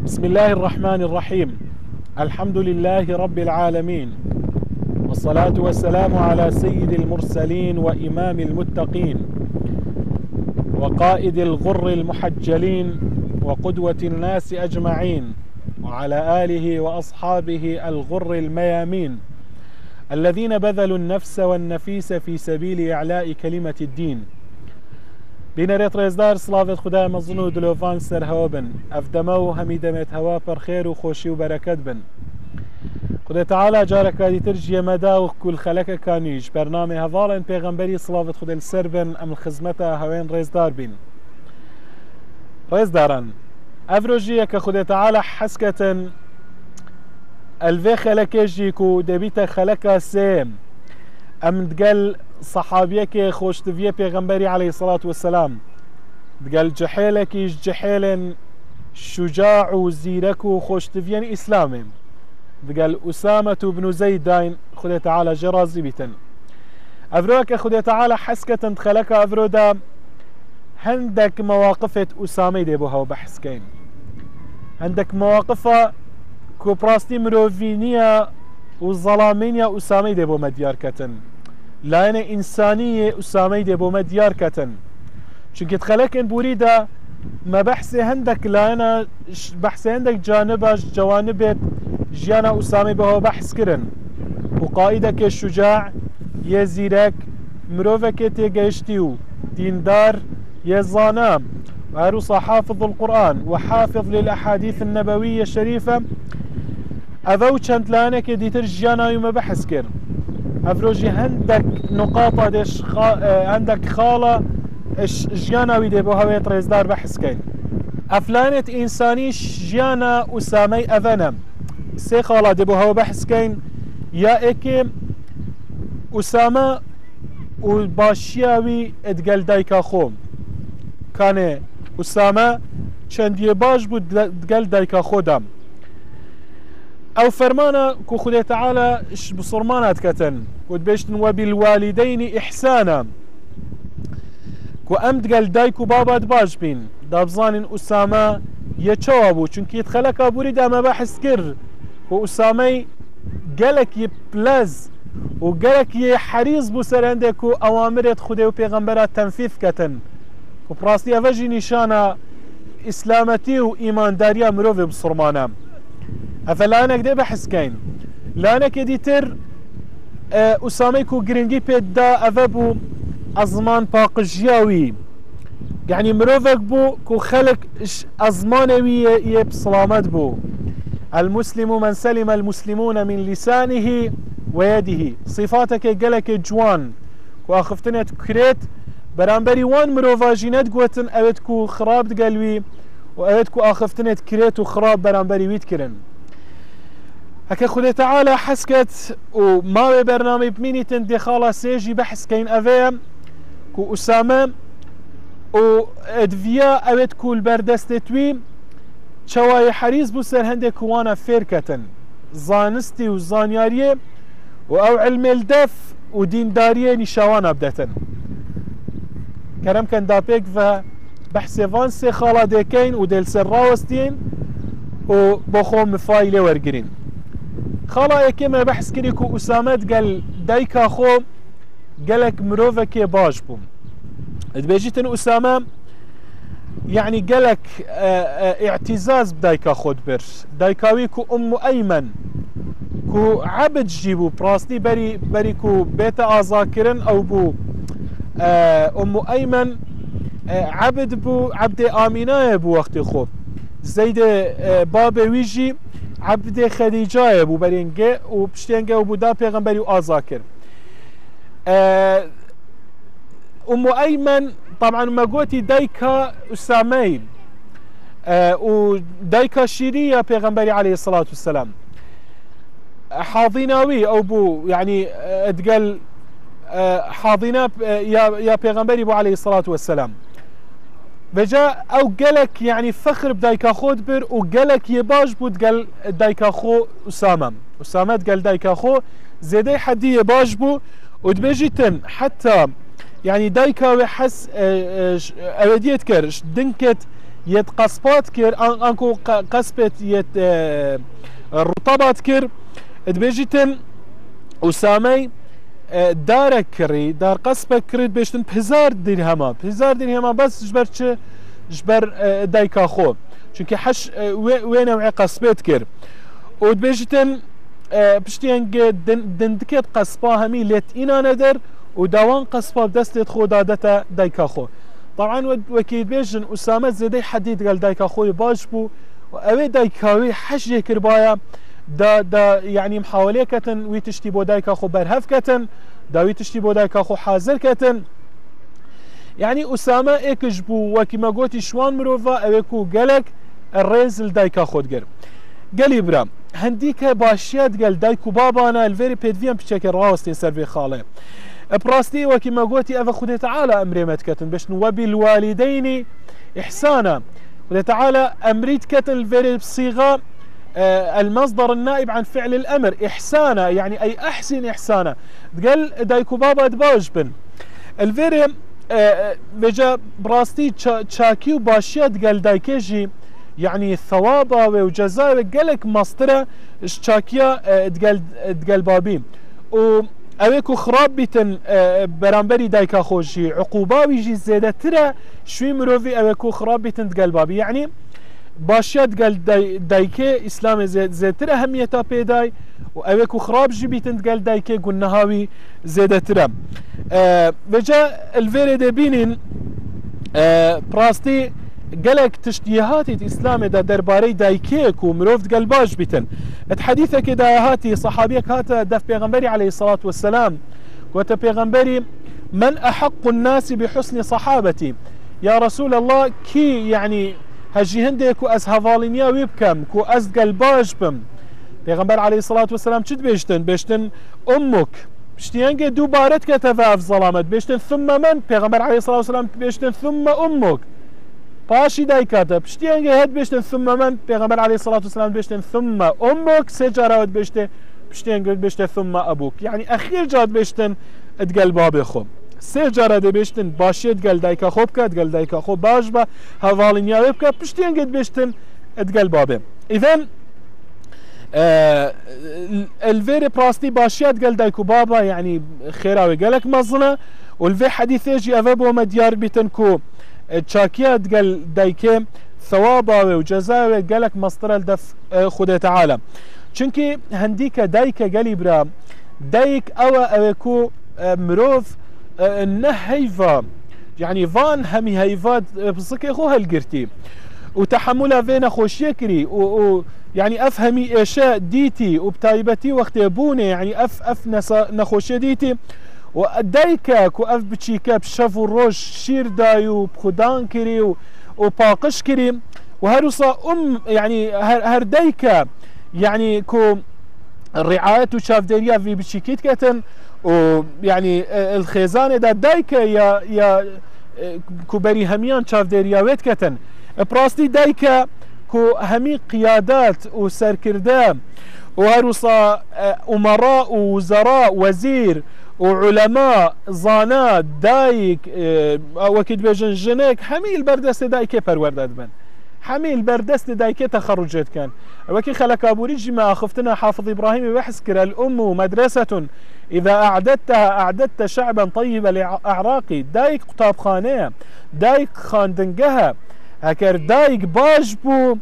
بسم الله الرحمن الرحيم. الحمد لله رب العالمين، والصلاة والسلام على سيد المرسلين وإمام المتقين وقائد الغر المحجلين وقدوة الناس أجمعين، وعلى آله وأصحابه الغر الميامين الذين بذلوا النفس والنفيس في سبيل إعلاء كلمة الدين. بینەرێت ڕێزدار سڵاوێت خدای مەزن و دلۆڤان سەرهەوە بن، ئەفدەمە و هەمی دەمێت هەوا پەرخێر و خۆشی و بەرەکەت بن. خدای تەعالا جارێکا دیتر ژێمەدا و کول خەلەکەکانیش بەرنامەی هەڤاڵێن پێغەمبەری سڵاوێت خودێ لەسەر بن، ئەم خزمەتە هەوێن ڕێزدار بین. ڕێزداران، ئەڤ ڕۆژیە کە خدای تەعالا حەسکەتن ئەلڤێ خەلەکێژیک و دەبیتە خەلەکە سێم ئەم دگەل صحابيك خوشتفيه پیغمبري عليه الصلاة والسلام دقال جحيلكيش جحيل شجاع وزيرك وخوشتفيان إسلامي دقال أسامة بن زيد داين خدي تعالى جرازي بيتن أفروك خدي تعالى حسكة تخلك أفرو دا عندك مواقفة أسامة دي بوها وبحسكين عندك مواقفة كوبراستي مروفينية والظلامينية أسامة دي بو مدياركتن لاینە ئینسانیە ئوسامەی دێ بۆ مە دیارکەتن، چونکە خەلەکن بوریدا مە بەحسێ هەندێک لاینە بەحسێ هەندێک جانبەش جوانب بێت ژیانە ئوسامی بەهۆ بەحسکردن و قائیدەکێ شجاع یە زیرەک مرۆڤێکێ تێگەیشتی و دیندار یە زانە وعروسە حافظ القرآن وحافظ للأحاديث النبوية الشريفة ئەڤە و چەند لاینێکێ دیتر ژیاناوی مە بەحس کرد. افروجي هندك نقاط ديش هندك خالة جيانا ويدي بو هويت ريزدار بحث كين افلانت انساني جيانا اسامي اذنم سي خالة دي بو هو بحث كين يا ايكي اسامة وباشياوي ادقل دايكا خوم كان اسامة چندي باش بو ادقل دايكا خودم او فرمانا كو خدي تعالى بصرمانات كتن ودبشتن وبالوالدين احسانا كو امد قال دايكو بابا باش بين دابزان اسامه يتشوابو چونكي يتخلك ابوري دا ما بحث كر كو اسامه قالك يبلاز وقالك يحريص بو سر عندك اوامر خدي وبيغمبرات تنفيذ كتن وبراستي افجي نشانه اسلامتي وايمان داريا مروفي بصرمانه افلانك دي بحث كاين لانك ديتر اساميكو جرينجي بيدا افابو ازمان باقجياوي يعني مروفك بو كو خلق ازمانوي يب سلامت بو المسلم من سلم المسلمون من لسانه ويده صفاتك قالك جوان كو اخفتنت كريت برامبري وان مروفاجينات قوتن اوتكو خراب دقلوي واوتكو اخفتنت كريت وخراب برامبري ويتكرن هكا خدي تعالى حسكت وما برنامج بميني تندي خالا سيجي بحث كين افيم كو اسامه و ادفيا اوت كول بردستتوي شواي حريص بو سر هندك وانا فيركتن زانستي وزانياريه و او علم الدف ودين داريه نشاوانا بدتن كرم كان دابيك ف بحث فانسي خالا ديكين وديل سر راوستين و بخوم مفايله ورقرين خالا يكيما بحث كريكو اسامت قال دايكا خو قالك مروفك باش بوم دبيجيتن اسامه يعني قالك اعتزاز بدايكا خود برس دايكاوي كو ام ايمن كو عبد جيبو براستي بري كو بيت ازاكرن او بو ام ايمن عبد بو عبد امينه بو وقت خو زيد باب ويجي عبد خديجة ابو برينجي وبشتينجي وبو دا پیغمبري وآزاكر ام ايمن طبعا ما قوتي دايكا اسامي ودايكا شيرية پیغمبري عليه الصلاة والسلام حاضناوي او بو يعني اتقال حاضنة يا پیغمبري بو عليه الصلاة والسلام بجا او قالك يعني فخر بدايكا خود بر وقالك يباش بود قال دايكا خو اسامه قال دايكا خو زيدي حدي يباش بو ودبجيتن حتى يعني دايكا وحس اوديت كرش دنكت يت قصبات كر انكو قصبت يت رطبات كر دبيجتن أسامي دارك كري دار قصبة كريد بيشتن بهزار درهما بس جبر دايكا خو چونكي حش وين نوعي قصبات كر ودبيجتن بشتين دندكت قصبا همي لت إنا ندر ودوان قصبا بدست خو دادتا دايكا خو طبعا وكيد بيجن أسامة زيدي حديد قال دايكا خوي باش بو وأوي دايكاوي حش كربايا دا يعني محاولة كتن ويتشتي بو دايكا خو برهف كتن دا ويتشتي بو دايكا خو حاضر كتن يعني أسامة اكجبو وكما قوتي شوان مروفا اويكو قالك الريز الدايكا خود قر قالي برا هنديك باشيات قال دايكو بابانا الفيري بيدفيان بشكل راوستي سيرفي خاله براستي وكما قوتي افا خده تعالى امري متكتن باش وبالوالدين احسانا خده تعالى امريت كتن الفيري بصيغه المصدر النائب عن فعل الامر احسانا يعني اي احسن احسانا قال دايكو بابا دباج بن الفيري بجا براستي تشاكي وباشيات قال دايكيجي يعني ثوابا وجزاء قالك مصدره تشاكيا تقال بابي و اويكو خراب بيتن برامبري دايكا خوشي عقوبه ويجي زياده ترى شوي مروفي اويكو خراب بيتن تقال بابي يعني باشيات قال دايكي اسلام زيد ترى اهميتها بيداي واويكو خراب جيبيتن قال دايكي قلنا هاوي زيادة ترى بجا الفيري دي بينين براستي قالك تشتيهاتي اسلام دا درباري دايكيك ومروفت قال باش بيتن الحديثة كده هاتي صحابيك هاتا دف بيغنبري عليه الصلاة والسلام وتا بيغنبري من احق الناس بحسن صحابتي يا رسول الله كي يعني هجي هندي كو از هفالينيا ويبكم كو از قلباج بم پیغمبر عليه الصلاة والسلام چد بيشتن امك بشتيانجي دو بارت كتفا في ظلامت بيشتن ثم من پیغمبر عليه الصلاة والسلام بيشتن ثم امك باشي دايكاتا بشتيانجي هد بيشتن ثم من پیغمبر عليه الصلاة والسلام بيشتن ثم امك سجارات بيشتن ثم ابوك يعني اخير جاد بيشتن اتقل بابي خو سه جاره دي بيشتن باشيت قال دايكا خوب كات قال دايكا خوب باش با هفالينيا ويبكا بشتين قد بيشتن اتقال بابي اذن الفيري براستي باشيت قال دايكو بابا يعني خيراوي قالك مظنه والفي حديث يجي افابو مديار بيتنكو تشاكيات قال دايكي ثوابا وجزاوي قالك مصدر الدف خده تعالى چونكي هنديكا دايكا قالي برا دايك اويكو مروف نهيفا يعني فان همي هيفات بصكي خو هالقرتي وتحملها فينا خوش يكري يعني افهمي اشياء ديتي وبتايبتي وقت ابوني يعني اف نخوش ديتي ودايكا كو اف بتشيكا بشافو الروج شير دايو بخدان كري وباقش كري وهروصا يعني هردايكا يعني كو الرعاية وشاف ديريا في بتشيكيت كتن ويعني الخيزانه دا دايكا يا كوبري هميان شاف ديرياويت كتن براستي دايكا كو همي قيادات وسركردام وهروصا امراء ووزراء وزير وعلماء زانات دايك وكيد بيجن جنيك همي البردست دايكي پروردت بن حميل بردست دايكي تخرجت كان وكي خلق ابوري جما خفتنا حافظ ابراهيم وحسكر الام مدرسة اذا اعددت شعبا طيب الاعراقي دايك قطاب خانه دايك خاندنجها هكر دايك باجبو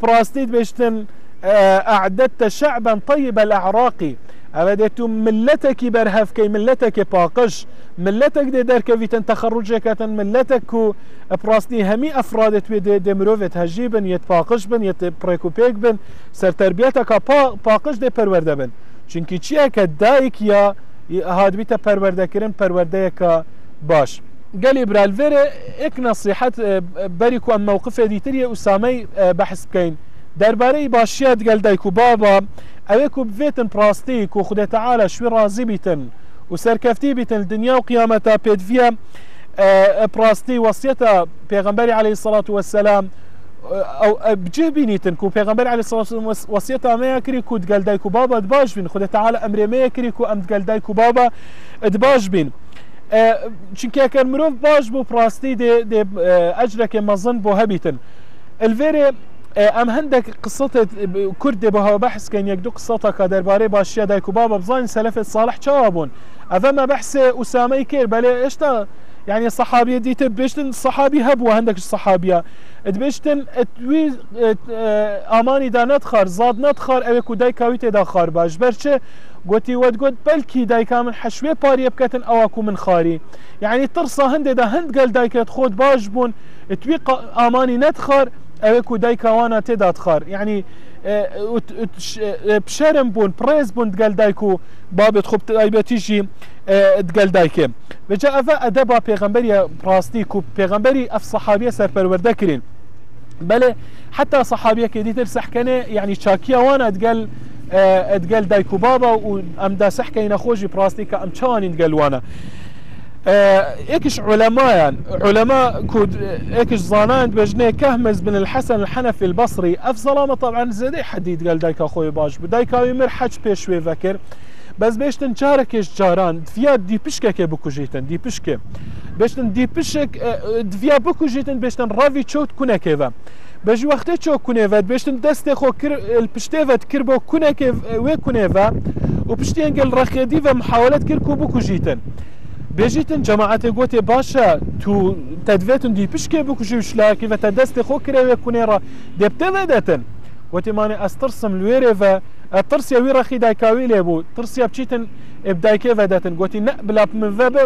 براستيد بيشتن اعددت شعبا طيب الاعراقي أبدتم ملتك برهفكي ملتك باقش ملتك دي دركفيتن تخرجك ملتك براستي همي افرادت دي مروفت هجيبن يتباقش بن يتبريكوبيك بن سر تربيتك باقش دي پرورده بن چونكي چيه كدايك يا هاد بيتا پرورده كرن پروردهك باش قالي برالفيري اك نصيحت بريكو ام موقف ديتري اسامي بحث بكين درباري باشيات قال دايكو بابا اويكو بفيتن براستيك وخده تعالى شوي رازي بيتن وسركفتي بيتن الدنيا وقيامتها بيد فيها براستي وصيتها بيغمبري عليه الصلاة والسلام او بجه بينيتن كو بيغمبري عليه الصلاة والسلام وصيتها ما يكري كو تقال دايكو بابا دباش بين خده تعالى امري ما يكري كو ام تقال دايكو بابا دباش بين چونکه اگر مروف باش بو پراستی ده اجرك مظن بو هبیتن الفيري ام هندك قصة كرد بها بحث كان يكدو قصة كدرباري باشيا دايكو بابا بزاين سلف الصالح شابون افما بحث اسامه كير بلا اشتا يعني الصحابيه دي تبشتن الصحابي هبوا عندك الصحابيه تبشتن توي اماني دا ندخر زاد ندخر او كو دايكاويت داخر باش برچه قوتي ود قد بلكي دايكا من حشوي باري بكتن او اكو من خاري يعني ترصى هند دا هند قال دايكا خود باش بون توي اماني ندخر او كو دايكا وانا تدخر يعني بشرم بون بريز بون تقال دايكو باب تخب تيجي تقال دايكي بجا افا ادبا پیغمبري براستي كو پیغمبري اف صحابيه سر پرورده كرين بله حتى صحابيه كدي ترسح كنه يعني شاكيه وانا تقال دايكو بابا وام دا سحكينا خوجي براستي كام چاني تقال وانا ايكش علماء يعني علماء كود ايكش زاناند بجنيه كهمز بن الحسن الحنفي البصري افظلامه طبعا زدي حديد قال دايكا خوي باش بدايكا يمر حج بيشوي فكر بس بيشتن جاركش جاران فيا دي بشكك بكوجيتن دي بشكه بيشتن دي بشك فيا بكوجيتن بيشتن رافي تشوت كنا كيفا بجي وقت تشو كنيفا بيشتن دست خو البشتيفت كربو كنا كيف وي كنيفا وبشتين قال رخيديفا محاولات كركو بكوجيتن بيجيتن جماعتي قوتي باشا تو تدفيتن دي بشكي بكوجي وشلا كيف تدست خو كريوي كنيرا دي بتفدتن وتي ماني استرسم الويريفا الترسيا ويرخي دايكاوي ليبو ترسيا بشيتن بدايكي فداتن قوتي نا بلا من فاب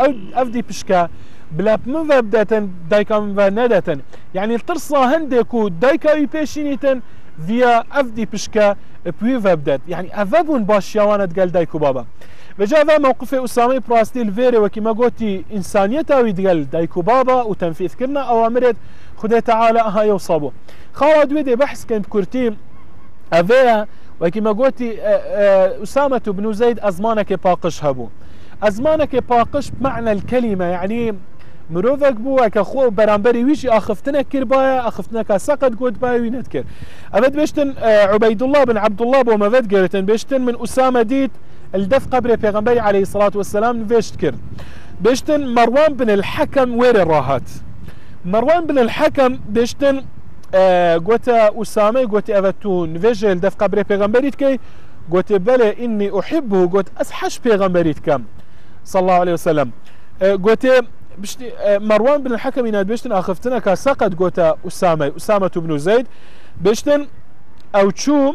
او افدي بشكا بلا من فاب داتن دايكا من فاب نداتن يعني الترسا هندكو دايكاوي بيشينيتن فيا افدي بشكا بوي فاب دات يعني افابون باشياوانا تقال دايكو بابا بجا موقف اسامه براستي الفيري وكما قلتي انسانيته ويتقال دايكو بابا وتنفيذ كرنا اوامر خدي تعالى ها يوصابو خالد ويدي بحث كان بكورتي افيا وكما قلتي اسامه بن زيد ازمانك باقش هبو ازمانك باقش بمعنى الكلمه يعني مروفك بو كخو برامبري ويشي اخفتنا كربايا اخفتنا كسقط قد باي وينذكر ابد بيشتن عبيد الله بن عبد الله بو مفد قرتن بيشتن من اسامه ديت الدف قبر پیغمبري عليه الصلاة والسلام نفيشت كر بيشتن مروان بن الحكم وير الراهات مروان بن الحكم بيشتن قوتا أسامة قوتا أفتون نفيجي الدف قبر پیغمبري تكي قوتا بلا إني أحبه قوتا أسحش پیغمبري تكم صلى الله عليه وسلم قوتا مروان بن الحكم يناد بيشتن أخفتنا كسقط قوتا أسامة بن زيد بيشتن أو تشو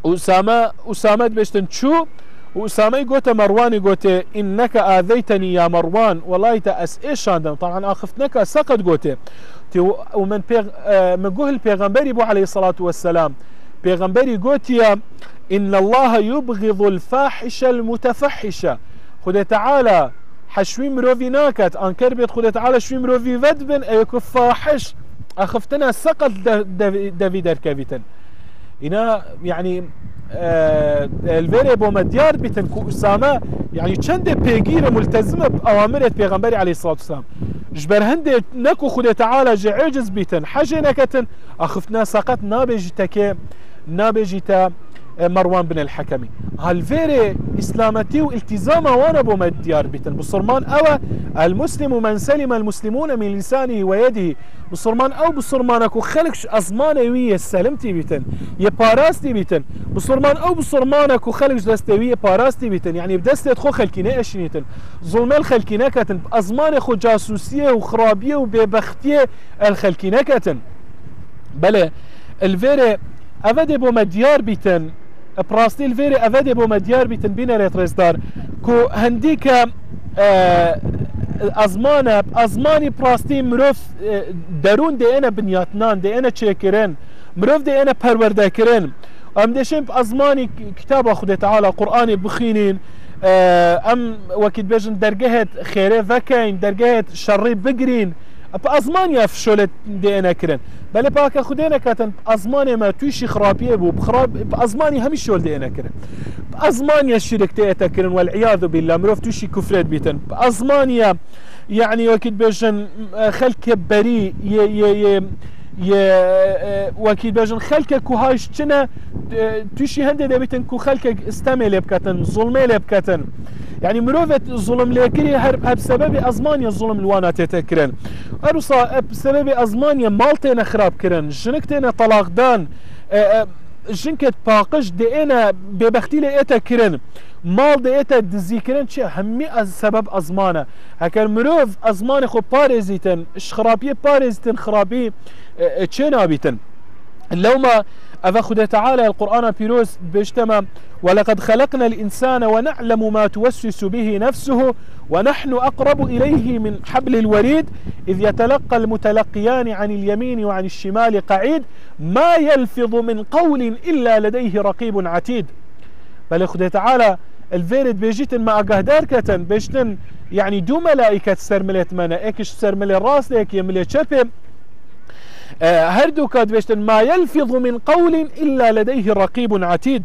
أسامة بيشتن تشو وأسامة قوت مروان قوت إنك آذيتني يا مروان والله تأس إيش عندنا طبعا أخفتنك سقط قوت ومن من قوه البيغمبري بو عليه الصلاة والسلام بيغمبري قوت يا إن الله يبغض الفاحشة المتفحشة خد تعالى حشوي مروفي ناكت أنكر بيت خد تعالى شوي مروفي فدبن أيكو فاحش أخفتنا سقط دافيد الكافيتن هنا يعني الفيري بو مديار بتنكو أسامة يعني چند بيغير ملتزمة بأوامر پیغمبري عليه الصلاة والسلام جبر هند نكو خد تعالى عجز بيتن حاجة نكتن أخفتنا سقط نابجيتا مروان بن الحكمي هالفيري اسلامتي والتزامه وانا بو مديار بيتن بصرمان او المسلم من سلم المسلمون من لسانه ويده بصرمان او بصرمانكو خلقش ازمانويه سلمتي بيتن يباراستي بيتن بصرمان او بصرمانكو خلقش دستويه باراستي بيتن يعني بدست خو خلكينه اشنيتن ظلم الخلكينه كتن ازمان خو جاسوسيه وخرابيه وببختيه الخلكينه كتن بلا الفيري افادي بو مديار بيتن براستي الفيري افادي بو مديار بيتن بينا ريتريزدار كو هنديك ازماني براستي مروف درون دي انا بنياتنان دي انا تشيكرين مروف دي انا پرورده كرين ام ديشن ازماني كتاب خدي تعالى قراني بخينين ام وكيد بيجن درجهت خيره فكاين درجهت شري بقرين بازمانيا فشلت دي انا كرن بل باكا خدينا كاتن بازمانيا ما تويشي خرابيه بو بخراب بازمانيا هم شول دي انا كرن بازمانيا الشرك تي كرن والعياذ بالله مروف تويشي كفرت بيتن بازمانيا يعني وكيد بيجن خلك بريء وكي بجن خلقك كوهايش كنا توشي هندي دبيتن كو خلقك استمي لبكتن ظلمي لبكتن يعني مروفة ظلم لكري بسبب أزمانيا الظلم الوانا تتكرن أروصا بسبب أزمانيا مالتين خراب كرن جنكتين طلاق دان جنكت باقش دينا ببختي لإيتا كرن مال ديتا دزيكرن چه همي سبب أزمانه هكذا مروف أزمان خو باريزيتن خرابية باريزيتن خرابي چه نابيتن لو ما أفا خده تعالى القرآن بيروز بيجتمع ولقد خلقنا الإنسان ونعلم ما توسوس به نفسه ونحن أقرب إليه من حبل الوريد إذ يتلقى المتلقيان عن اليمين وعن الشمال قعيد ما يلفظ من قول إلا لديه رقيب عتيد بل خده تعالى الفيرد بيجيتن ما أقهدار كتن بيجتن يعني دو ملائكة سرملت منا ايكش سرمل الراس ليك يملي شبه هردو كاد بيشتن ما يلفظ من قول إلا لديه رقيب عتيد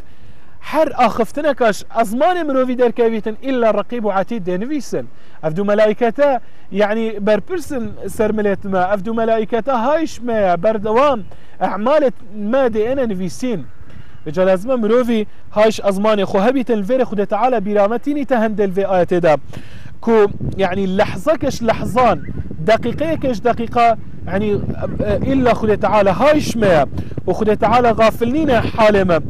حر آخفتنكاش أزمان مروفي در كابيتن إلا رقيب عتيد دي نفيسن أفدو ملائكتا يعني بربرسن سرملت ما أفدو ملائكتا هايش ما بردوام أعمال ما دي أنا نفيسين بجا لازم مروفي هايش أزمان خو هبيتن الفير خود تعالى برامتيني تهندل في آيات دا كو يعني لحظة كش لحظان دقيقة كش دقيقة يعني إلا خد تعالى هايش ما وخد تعالى غافلين حالما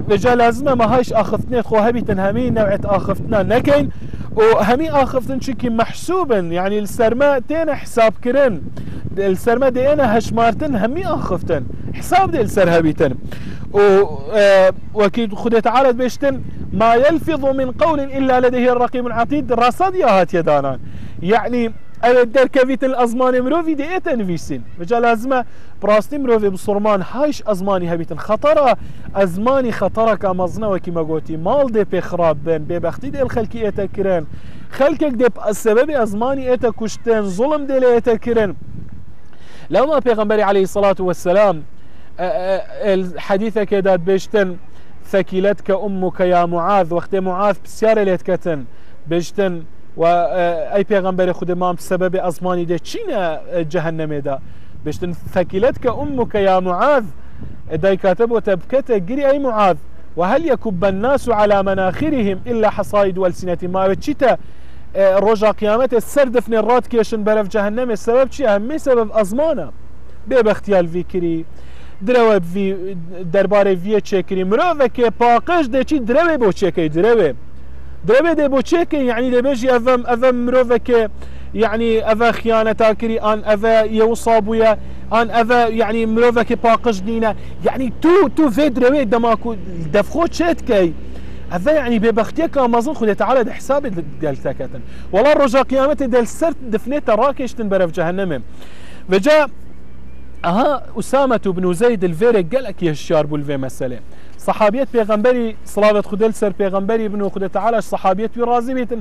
بجا لازمه ما هايش آخفتنا خو هبي تنهمين نوعت آخفتنا نكين وهمي آخفتن شكي محسوبا يعني السرماء تينا حساب كرن السرماء دينا هشمارتن همي آخفتن حساب دي السر هبيتن وكيد خد تعالى بيشتن ما يلفظ من قول إلا لديه الرقيب العتيد رصد يا هات يدانا يعني أودر كفيت الأزمان مروفي دي إيه تنفيسين بجا لازمة براستي مروفي بصرمان هايش أزماني هبيتن خطرة أزماني خطرة كمزنا وكما قوتي مال دي بخراب بين ببختي دي الخلقي إيه تكرن خلقك دي السبب أزماني إيه تكشتن ظلم دي لي إيه تكرن لو ما بيغنبري عليه الصلاة والسلام الحديثة كده بيشتن ثكلتك أمك يا معاذ وقت معاذ بسيارة ليتكتن بيشتن وأي پیغمبر خود ما بسبب أزماني ده چين جهنم ده بيشتن ثكلتك أمك يا معاذ داي كاتب وتبكت قري أي معاذ وهل يكب الناس على مناخرهم إلا حصائد والسنة ما بتشتا رجع قيامته السردفن الرات كيشن برف جهنم السبب چي همي سبب أزمانه ببختيال فيكري دروب في درباره في تشكري مروفك باقش ده چي دروب بو تشكي دروب ده بو تشكي يعني ده بيجي افم مروفك يعني افا خيانه تاكري ان افا يوصابويا ان افا يعني مروفك باقش دينا يعني تو في دروب دماكو دفخو تشتكي هذا يعني ببختيك امازون خذ تعالى ده حساب دلتكتن والله رجا قيامته دل سرت دفنته راكشتن برف جهنم فجاء أسامة بن زيد الفيرك قال لك يهشار بالفي مسألة صحابيات بيغمبري صلاة خدل سر بيغمبري ابن خد تعالى صحابيات برازي بيتن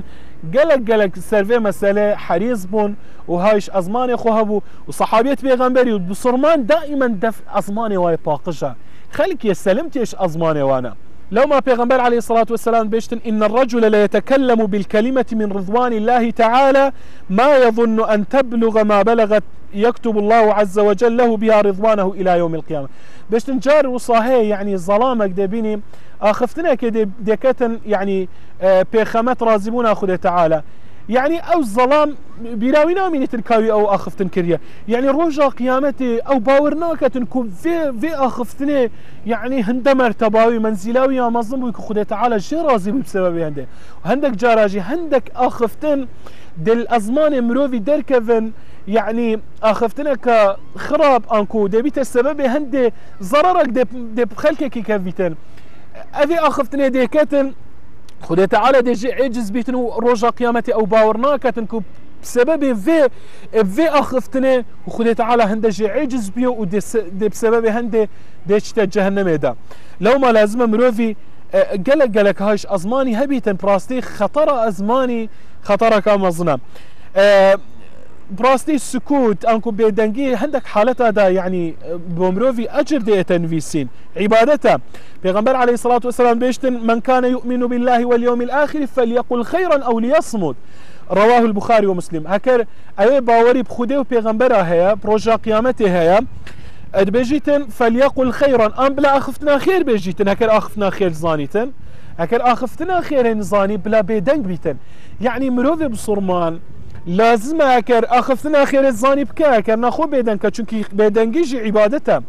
قال لك سر في مسألة حريص بون وهايش أزماني خوهبو وصحابيات بيغمبري وبصرمان دائما دف أزماني واي باقشة خليك يسلمتيش أزماني وانا لو ما بيغمبر عليه الصلاة والسلام بيشتن إن الرجل لا يتكلم بالكلمة من رضوان الله تعالى ما يظن أن تبلغ ما بلغت يكتب الله عز وجل له بها رضوانه إلى يوم القيامة بيشتن جار وصاهي يعني ظلامك دبيني أخفتنا كده دكتن يعني بيخمت رازبون أخذ تعالى يعني أو الظلام بيراوينا من تلكاوي أو أخفتن كريا يعني رجع قيامتي أو باورناك تنكون في أخفتني يعني هند مرتباوي منزلاوي يا مظلم ويكو خده تعالى شي راضي بسبب هنده وهندك جاراجي هندك أخفتن دل أزمان مروفي دركفن يعني أخفتنك خراب أنكو دبيت السبب هنده ضررك دب خلقك كفيتن أذي أخفتني ديكتن خده تعالى دي عجز بيتنو رجع قيامتي او باورناك تنكو بسبب في اخفتني وخده تعالى هنده عجز بيو ودي بسبب هنده ديشتا جهنم دا لو ما لازم مروفي قالك هايش ازماني هبيتن براستي خطر ازماني خطر كامزنا براستي السكوت انكو بيدنجي عندك حالتها دا يعني بومروفي اجر دي تنفيسين عبادته بيغمبر عليه الصلاة والسلام بيشتن من كان يؤمن بالله واليوم الآخر فليقل خيرا او ليصمت رواه البخاري ومسلم هكر أي باوري بخده وبيغمبره هيا بروجا قيامته هيا بيجيتن فليقل خيرا أم بلا أخفتنا خير بيجيتن هكر أخفتنا خير زانيتن هكر أخفتنا خير زاني بلا بيدنگ بيتن يعني مروذ بصرمان لازم هكر أخفتنا خير الزاني بكا هكر ناخو بيدنگ چونكي بيدنگيجي عبادته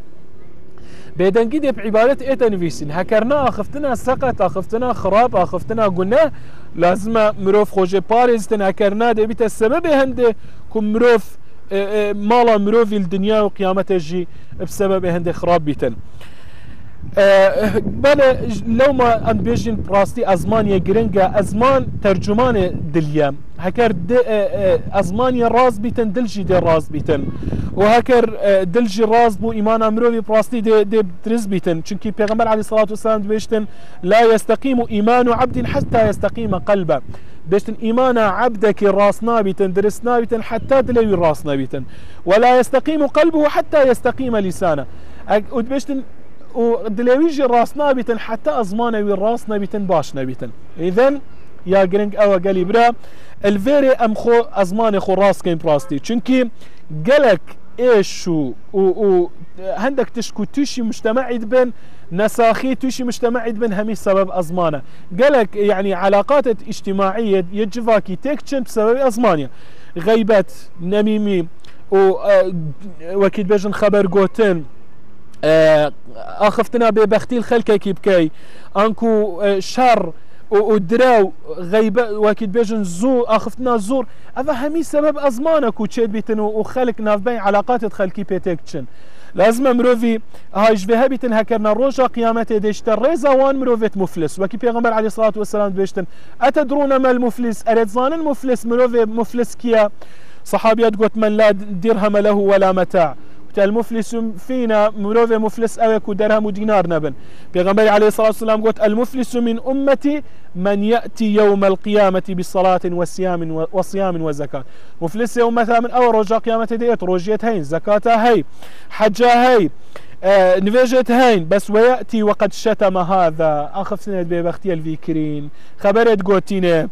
بيدنگي دي بعبادة ايتا نفيسين هكرنا أخفتنا سقط أخفتنا خراب أخفتنا قلنا لازم مروف خوجي باريزتن هكرنا دي بيتا السبب هنده كم مروف مالا مروفي الدنيا وقيامته جي بسبب هنده خراب بيتن بله لو ما أن بيجين براستي أزمانيا جرينجا أزمان ترجمان دليا هكر أزمانيا راز بيتن دلجي دي راز بيتن وهكر دلجي راز بو إيمان أمروي براستي دي درز بيتن چونكي پیغمبر عليه الصلاة والسلام بيشتن لا يستقيم إيمان عبد حتى يستقيم قلبه بيشتن إيمان عبدك راسنا بيتن درسنا بيتن حتى دلوي راسنا بيتن ولا يستقيم قلبه حتى يستقيم لسانه بيشتن ودلويجي راسنا بيتن حتى أزمانه والراسنا بيتن باشنا بيتن إذن يا جرينج أو قالي برا الفيري أمخو أزمانه خو راس كين براستي چونكي قالك إيشو هندك تشكو توشي مجتمعي بين نساخي توشي مجتمعي بين همي سبب أزمانه قالك يعني علاقات اجتماعية يجفاكي تكتشن بسبب أزمانيا غيبات نميمي وكيد بيجن خبر قوتين اخفتنا ببختي الخلكه كيبكاي انكو شر ودراو غيبه واكيد بيجن زور اخفتنا زور هذا همي سبب ازمانك وتشد بيتن وخلك نافبين علاقات تخلكي بيتكشن لازم مروفي هاي جبهه بيتن هكرنا روجا قيامته ديشت الريزا وان مروفيت مفلس وكي بيغمبر عليه الصلاه والسلام بيشتن اتدرون ما المفلس اريتزان المفلس مروفي مفلس كيا صحابيات قلت من لا درهم له ولا متاع المفلس فينا مروفي مفلس اوك ودرهم ودينار نبن بيغمبر عليه الصلاة والسلام قلت المفلس من أمتي من يأتي يوم القيامة بصلاة وصيام وزكاة مفلس يوم مثلا من أول رجاء قيامة ديت روجيت هين زكاة هاي حجة هاي نفجت هين بس ويأتي وقد شتم هذا أخف سنة ببختي الفيكرين خبرت قوتينه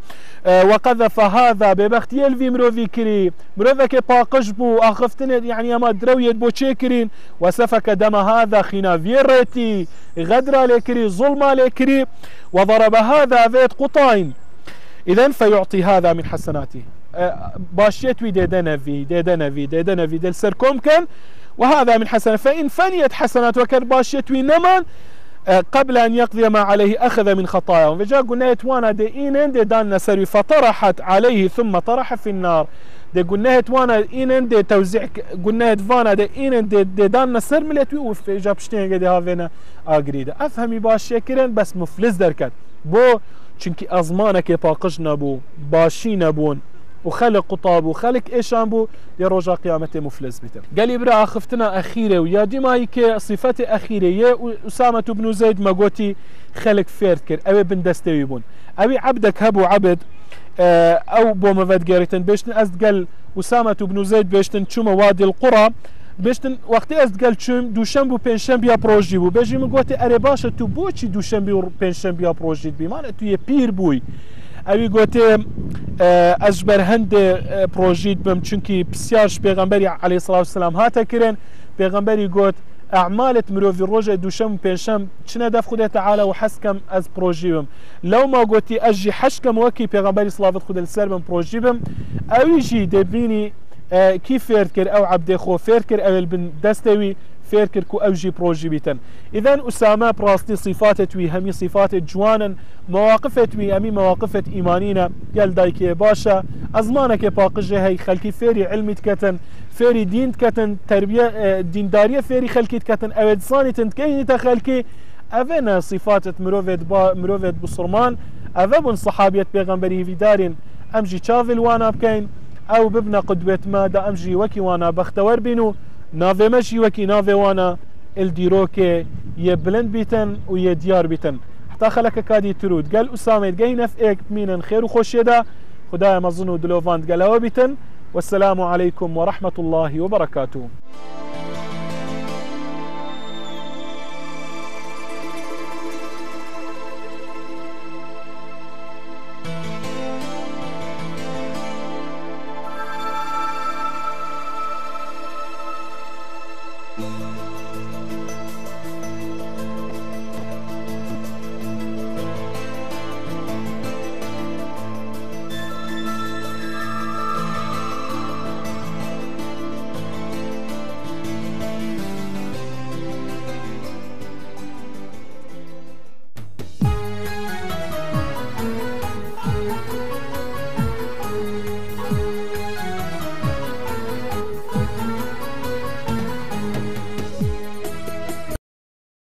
وقذف هذا ببختي الفي مروفي كري مروفك باقش بو أخفتني يعني أما درويت بو تشيكرين وسفك دم هذا خنافيرتي غدر لكري ظلم لكري وضرب هذا فيت قطاين إذن فيعطي هذا من حسناته باشيتوي ديدنفي دل سركم كان وهذا من حسنة فإن فنيت حسنات وكان باشيتوي نمان قبل أن يقضي ما عليه أخذ من خطاياهم فجاء قلنا يتوانا دي إينن دي دان نسري فطرحت عليه ثم طرح في النار دي قلنا يتوانا إينن دي توزيع قلنا يتوانا دي إينن دي دان نسر مليتوي وفي جابشتين قدي هافينا أقريده أفهمي باشي كرن بس مفلس دركت بو چونكي أزمانك باقش نبو باشي نبون وخلق قطاب وخلق إيشان بو دي رجا قيامته مفلس بيتم قال إبرا أخفتنا أخيرة ويا ديما هيك صفات أخيرة يا أسامة بن زيد ما قوتي خلق فيرتكر أبي بن دستوي بون أبي عبدك هبو عبد أو بو مفاد قاريتن بيشتن أزد قال أسامة بن زيد بيشتن شوما وادي القرى بيشتن وقت أزد قال شوم دوشنبو بينشنبيا بروجي بو بيجي من قوتي أري باشا تو بوشي دوشنبي بينشنبيا بروجي بمعنى تو يبير بوي اوی گوته اجبر هند پروژیت بم چونکی بسیارش پیغمبری علیه الصلاة والسلام هاتا کرن پیغمبری گوت اعمالت مروفی روژه دوشم و پنجشم چنه دف خود تعالی و حسکم از پروژی بم لو ما گوتی اجی حشکم وکی پیغمبری صلوات خود السر بم پروژی بم اوی جی دبینی کی فیر کر او عبد خو فیر کر او بن دستوی فيركر كو أوجي بروجي بيتن إذن أسامة براستي صفاتتوي همي صفات جوانا مواقفتوي همي مواقفة إيمانينا قال دايكي باشا أزمانك باقجة هاي خلكي فيري علمي تكتن فيري دين تكتن تربية ديندارية فيري خلكي تكتن أود صاني تنتكيني تخلكي أفنا صفات مروفيت بصرمان أفبن صحابية بيغمبري في دارين أمجي تشافل وانا بكين أو ببنا قدوة ما دا أمجي وكي وانا بختور بينو نافي ماشي وكي نافي وانا الديروكي يبلند بيتن ويديار بيتن حتى خلك كادي ترود قال أسامة جاينا في ايك مينا خير وخوش يدا خدايا مظنو دلوفاند قال هو بيتن والسلام عليكم ورحمة الله وبركاته.